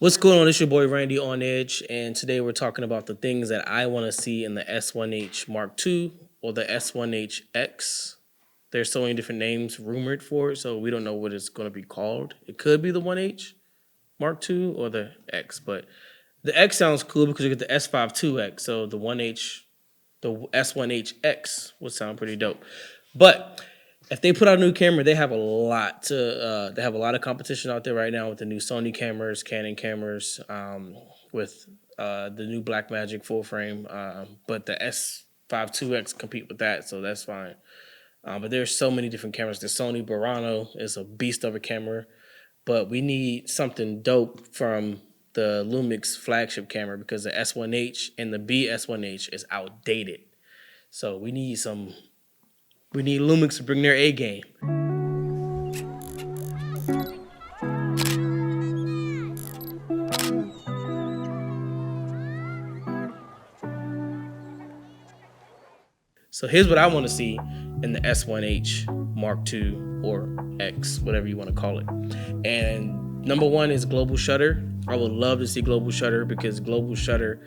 What's going on? It's your boy Randy on Edge, and today we're talking about the things that I want to see in the S1H Mark II or the S1HX. There's so many different names rumored for it, so we don't know what it's going to be called. It could be the 1H Mark II or the X, but the X sounds cool because you get the S52X, so the 1H, the S1HX would sound pretty dope. But if they put out a new camera, they have a lot of competition out there right now with the new Sony cameras, Canon cameras, with the new Blackmagic full frame. But the S52X compete with that, so that's fine. But there's so many different cameras. The Sony Burano is a beast of a camera, but we need something dope from the Lumix flagship camera because the S1H and the BS1H is outdated. So we need Lumix to bring their A game. So here's what I want to see in the S1H Mark II or X, whatever you want to call it. And number one is global shutter. I would love to see global shutter because global shutter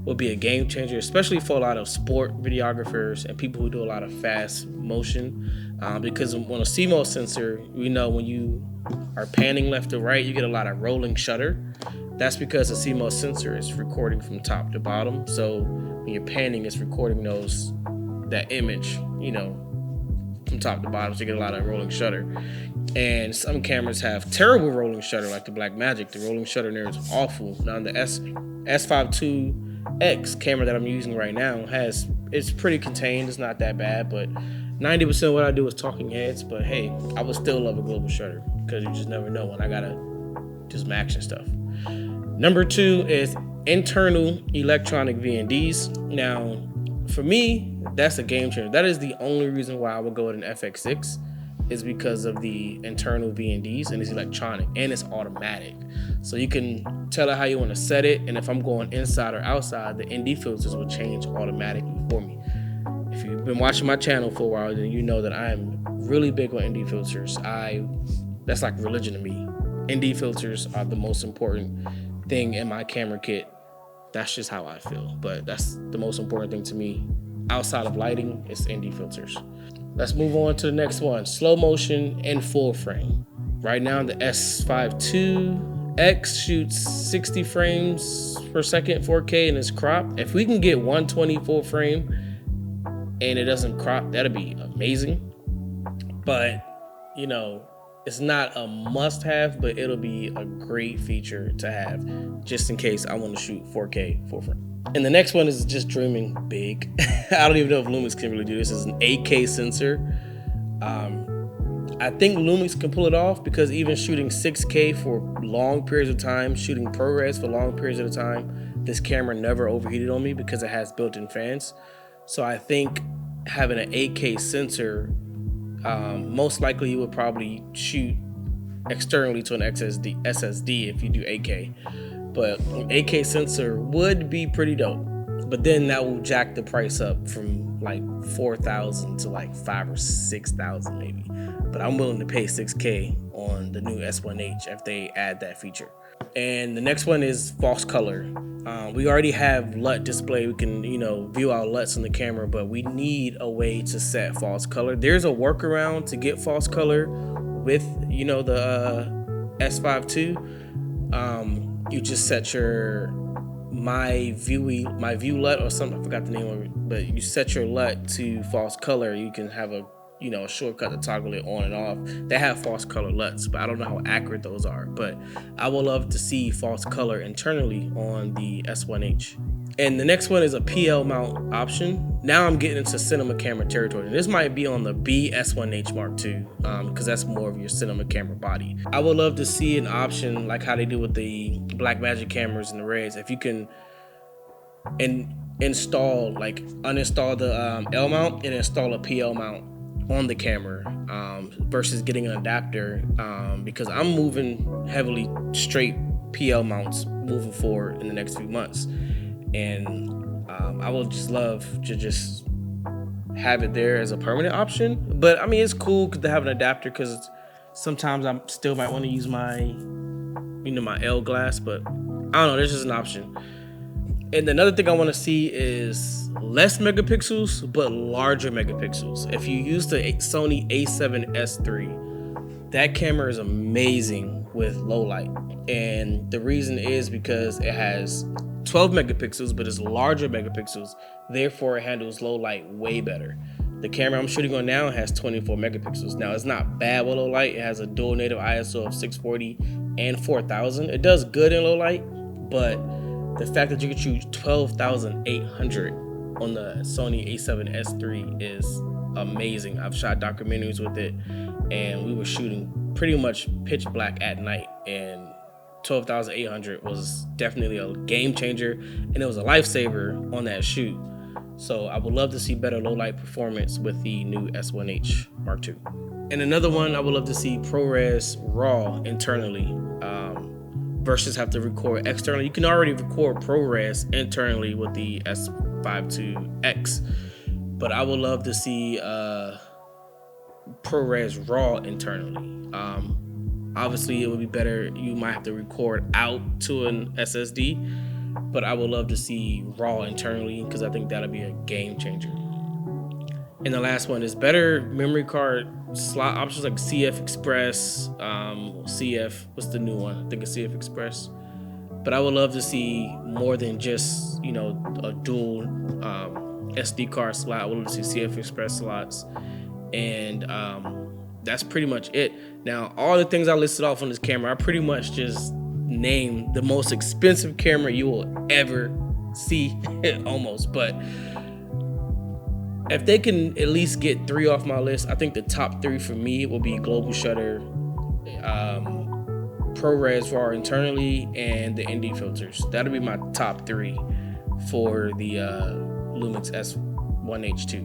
will be a game changer, especially for a lot of sport videographers and people who do a lot of fast motion. Because on a CMOS sensor, we know when you are panning left to right, you get a lot of rolling shutter. That's because the CMOS sensor is recording from top to bottom. So when you're panning, it's recording that image, from top to bottom, so you get a lot of rolling shutter. And some cameras have terrible rolling shutter, like the Blackmagic. The rolling shutter in there is awful. Now the S52X camera that I'm using right now it's pretty contained. It's not that bad, but 90% of what I do is talking heads. But hey, I would still love a global shutter because you just never know when I gotta do some action stuff. Number two is internal electronic VNDs. Now, for me, that's a game changer. That is the only reason why I would go with an FX6 is because of the internal VNDs, and it's electronic and it's automatic. So you can tell it how you want to set it, and if I'm going inside or outside, the ND filters will change automatically for me. If you've been watching my channel for a while, then you know that I am really big on ND filters. That's like religion to me. ND filters are the most important thing in my camera kit. That's just how I feel, but that's the most important thing to me. Outside of lighting, it's ND filters. Let's move on to the next one, slow motion and full frame. Right now, the S52X shoots 60 frames per second, 4K, and it's cropped. If we can get 120 full frame and it doesn't crop, that'd be amazing. But, it's not a must-have, but it'll be a great feature to have just in case I want to shoot 4K full frame. And the next one is just dreaming big. I don't even know if Lumix can really do this. It's an 8K sensor. I think Lumix can pull it off because even shooting 6K for long periods of time, shooting ProRes for long periods at a time, this camera never overheated on me because it has built-in fans. So I think having an 8K sensor, most likely you would probably shoot externally to an SSD if you do 8K. But an 8K sensor would be pretty dope. But then that will jack the price up from like 4,000 to like 5,000 or 6,000 maybe. But I'm willing to pay 6K on the new S1H if they add that feature. And the next one is false color. We already have LUT display. We can, view our LUTs in the camera, but we need a way to set false color. There's a workaround to get false color with, the S52. You just set your my view LUT or something. I forgot the name of it, but you set your LUT to false color. You can have a shortcut to toggle it on and off. They have false color LUTs, but I don't know how accurate those are. But I would love to see false color internally on the S1H. And the next one is a PL mount option. Now I'm getting into cinema camera territory. This might be on the BS1H Mark II because that's more of your cinema camera body. I would love to see an option like how they do with the Blackmagic cameras and the Reds. If you can uninstall the L mount and install a PL mount on the camera versus getting an adapter because I'm moving heavily straight PL mounts moving forward in the next few months. And I would just love to just have it there as a permanent option. But I mean, it's cool to have an adapter because sometimes I still might want to use my my L glass, but I don't know, there's just an option. And another thing I want to see is less megapixels, but larger megapixels. If you use the Sony A7S III, that camera is amazing with low light. And the reason is because it has 12 megapixels, but it's larger megapixels. Therefore, it handles low light way better. The camera I'm shooting on now has 24 megapixels. Now, it's not bad with low light. It has a dual native ISO of 640 and 4000. It does good in low light, but the fact that you can shoot 12,800 on the Sony A7S III is amazing. I've shot documentaries with it, and we were shooting pretty much pitch black at night, and 12,800 was definitely a game changer, and it was a lifesaver on that shoot. So I would love to see better low light performance with the new S1H Mark II. And another one, I would love to see ProRes RAW internally versus have to record externally. You can already record ProRes internally with the S52X, but I would love to see ProRes RAW internally. Obviously, it would be better. You might have to record out to an SSD, but I would love to see RAW internally because I think that'll be a game changer. And the last one is better memory card slot options like CF Express, what's the new one? I think it's CF Express. But I would love to see more than just, a dual SD card slot. I would love to see CF Express slots. And that's pretty much it. Now, all the things I listed off on this camera, I pretty much just named the most expensive camera you will ever see, almost. But if they can at least get 3 off my list, I think the top 3 for me will be Global Shutter, ProRes RAW internally, and the ND filters. That'll be my top 3 for the LUMIX S1H II.